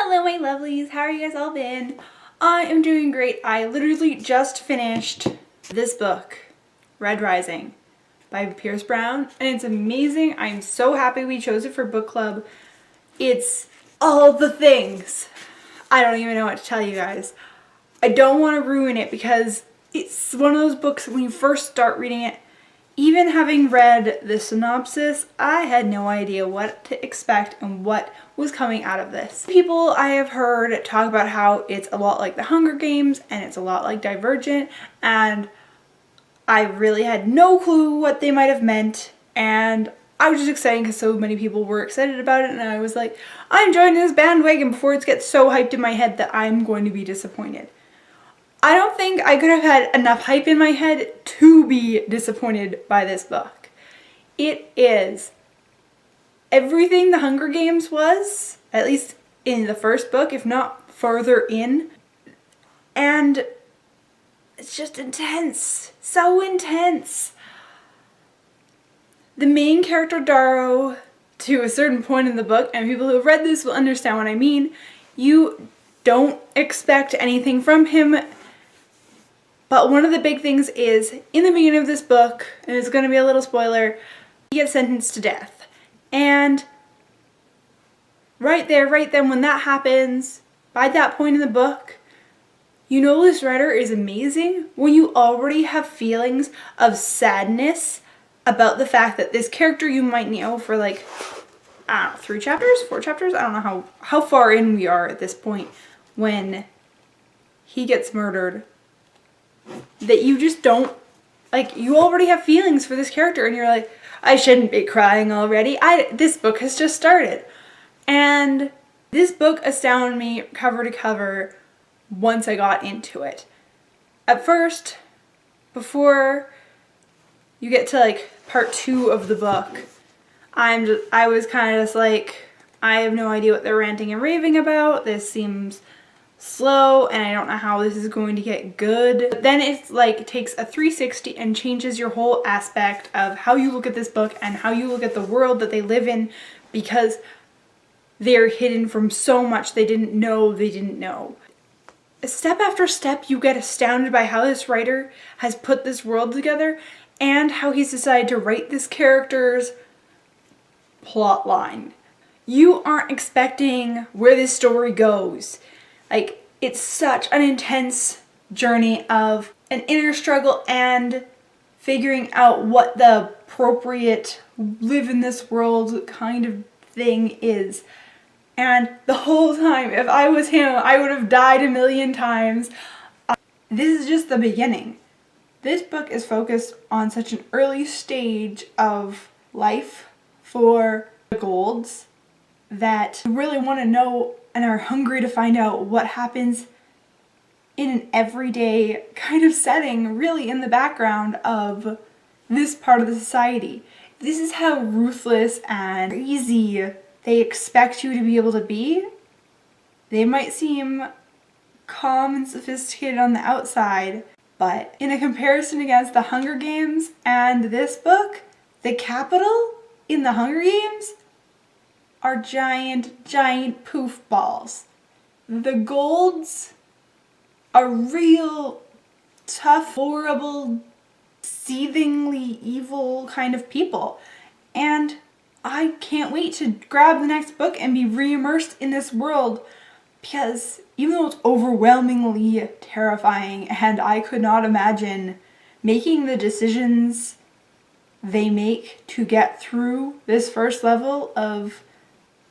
Hello my lovelies, how are you guys all been? I am doing great. I literally just finished this book, Red Rising by Pierce Brown, and it's amazing. I'm so happy we chose it for book club. It's all the things. I don't even know what to tell you guys. I don't want to ruin it because it's one of those books when you first start reading it, even having read the synopsis, I had no idea what to expect and what was coming out of this. People I have heard talk about how it's a lot like The Hunger Games and it's a lot like Divergent, and I really had no clue what they might have meant, and I was just excited because so many people were excited about it, and I was like, I'm joining this bandwagon before it gets so hyped in my head that I'm going to be disappointed. I don't think I could have had enough hype in my head to be disappointed by this book. It is everything The Hunger Games was, at least in the first book, if not further in. And it's just intense. So intense. The main character, Darrow, to a certain point in the book, and people who have read this will understand what I mean, you don't expect anything from him. But one of the big things is, in the beginning of this book, and it's going to be a little spoiler, he gets sentenced to death. And right then when that happens, by that point in the book, you know this writer is amazing when you already have feelings of sadness about the fact that this character you might know for like, I don't know, 3 chapters, 4 chapters? I don't know how far in we are at this point when he gets murdered. That you just don't, like, you already have feelings for this character and you're like, I shouldn't be crying already. This book has just started. And this book astounded me cover to cover once I got into it. At first, before you get to like part 2 of the book, I was kind of just like, I have no idea what they're ranting and raving about. This seems slow and I don't know how this is going to get good. But then it's like takes a 360 and changes your whole aspect of how you look at this book and how you look at the world that they live in, because they're hidden from so much they didn't know. Step after step you get astounded by how this writer has put this world together and how he's decided to write this character's plot line. You aren't expecting where this story goes. Like, it's such an intense journey of an inner struggle and figuring out what the appropriate live in this world kind of thing is. And the whole time, if I was him, I would have died a million times. This is just the beginning. This book is focused on such an early stage of life for the Golds that you really want to know and are hungry to find out what happens in an everyday kind of setting, really in the background of this part of the society. This is how ruthless and crazy they expect you to be able to be. They might seem calm and sophisticated on the outside, but in a comparison against The Hunger Games and this book, the Capitol in The Hunger Games are giant poof balls. The Golds are real tough, horrible, seethingly evil kind of people. And I can't wait to grab the next book and be re-immersed in this world, because even though it's overwhelmingly terrifying and I could not imagine making the decisions they make to get through this first level of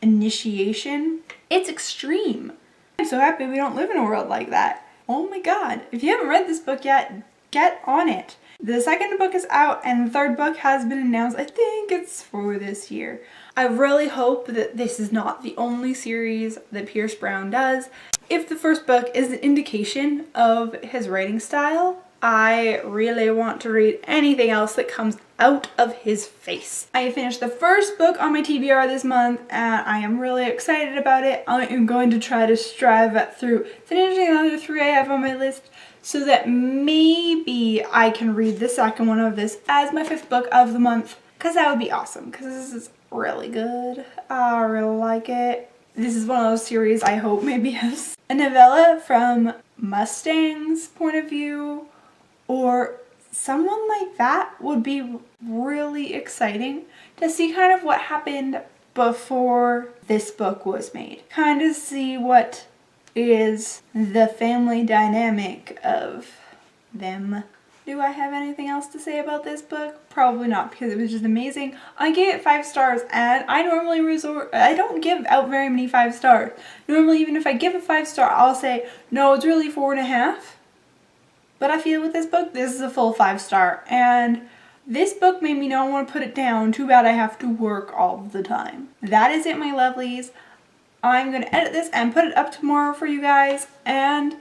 initiation, it's extreme. I'm so happy we don't live in a world like that. Oh my god, if you haven't read this book yet, get on it. The second book is out and the third book has been announced. I think it's for this year. I really hope that this is not the only series that Pierce Brown does. If the first book is an indication of his writing style, I really want to read anything else that comes out of his face. I finished the first book on my TBR this month and I am really excited about it. I am going to try to strive through finishing the other 3 I have on my list so that maybe I can read the second one of this as my 5th book of the month, because that would be awesome, because this is really good. I really like it. This is one of those series I hope maybe has a novella from Mustang's point of view, or someone like that would be really exciting to see kind of what happened before this book was made. Kind of see what is the family dynamic of them. Do I have anything else to say about this book? Probably not, because it was just amazing. I gave it 5 stars, and I normally I don't give out very many 5 stars. Normally, even if I give a 5 star, I'll say, no, it's really 4.5. But I feel with this book, this is a full 5 star. And this book made me not want to put it down. Too bad I have to work all the time. That is it, my lovelies. I'm going to edit this and put it up tomorrow for you guys. And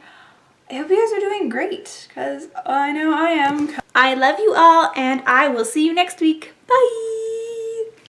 I hope you guys are doing great, because I know I am. I love you all, and I will see you next week. Bye!